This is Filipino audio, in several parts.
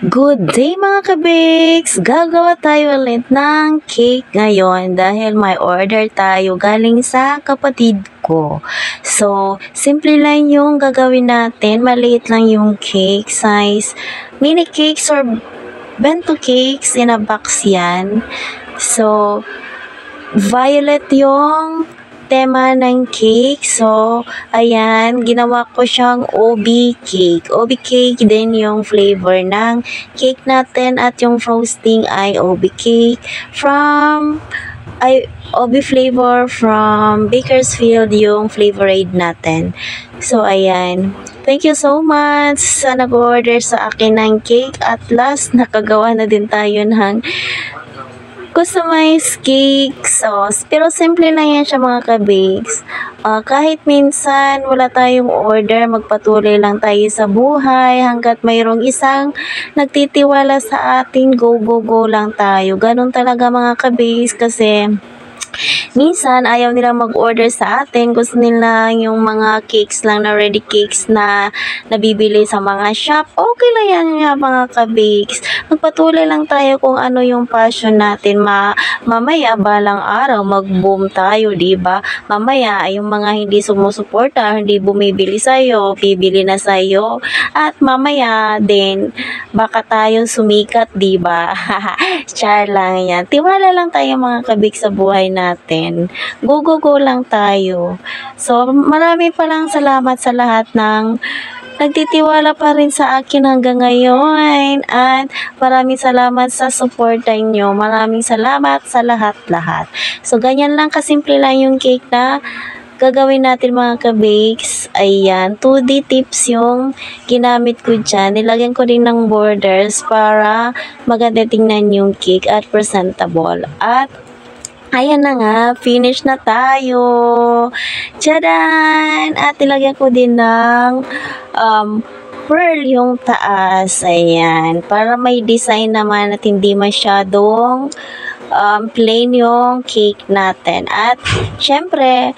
Good day mga kabiks! Gagawa tayo ulit ng cake ngayon dahil may order tayo galing sa kapatid ko. So, simple lang yung gagawin natin. Maliit lang yung cake size. Mini cakes or bento cakes in a box yan. So, violet yung tema ng cake. So, ayan, ginawa ko siyang OB cake. OB cake din yung flavor ng cake natin at yung frosting ay OB cake OB flavor from Bakersfield yung flavor aid natin. So, ayan. Thank you so much sa nag-order sa akin ng cake. At last, nakagawa na din tayo ng customized cake sauce. Pero simple lang yan siya mga kabigs. Kahit minsan wala tayong order, magpatuloy lang tayo sa buhay hanggat mayroong isang nagtitiwala sa atin, go lang tayo. Ganun talaga mga kabigs kasi minsan, ayaw nila mag-order sa atin. Gusto nila yung mga cakes lang na ready cakes na nabibili sa mga shop. Okay lang yan nga mga ka-bakes. Magpatuloy lang tayo kung ano yung passion natin. Mamaya, balang araw, mag-boom tayo, diba? Mamaya, yung mga hindi sumusuporta, hindi bumibili sa'yo, bibili na sa'yo. At mamaya din, baka tayo sumikat, diba? Char lang yan. Tiwala lang tayo mga ka-bakes sa buhay natin. Go lang tayo. So, marami palang salamat sa lahat ng nagtitiwala pa rin sa akin hanggang ngayon. At maraming salamat sa suporta nyo. Maraming salamat sa lahat-lahat. So, ganyan lang kasimple lang yung cake na gagawin natin mga ka-bakes. Ayan, 2D tips yung ginamit ko dyan. Nilagyan ko din ng borders para maganda tingnan yung cake at presentable. At ayan na nga, finish na tayo. Tchadan! At nilagyan ko din ng pearl yung taas. Ayan, para may design naman at hindi masyadong plain yung cake natin. At syempre,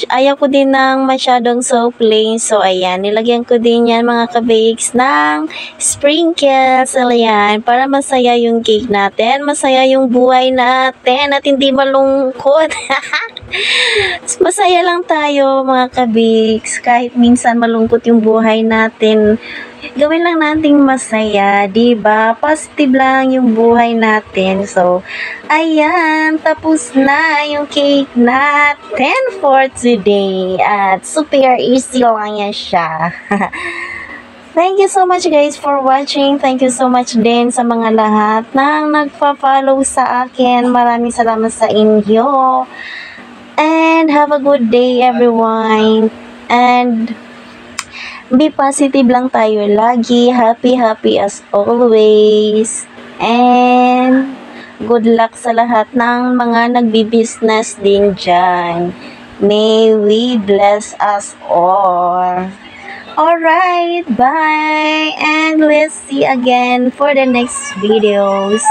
ayaw ko din ng masyadong so plain. So, ayan, nilagyan ko din yan mga ka-bakes ng sprinkles. Ayan, para masaya yung cake natin, masaya yung buhay natin, at hindi malungkot. Masaya lang tayo mga ka-bakes. Kahit minsan malungkot yung buhay natin, gawin lang nating masaya, diba? Positive lang yung buhay natin. So, ayan, tapos na yung cake natin for today. At super easy lang yan siya. Thank you so much guys for watching. Thank you so much din sa mga lahat nang nagpa-follow sa akin. Maraming salamat sa inyo. And have a good day everyone. And be positive lang tayo lagi. Happy as always. And good luck sa lahat ng mga nagbi-business din dyan. May we bless us all. Alright, bye. And let's see again for the next videos.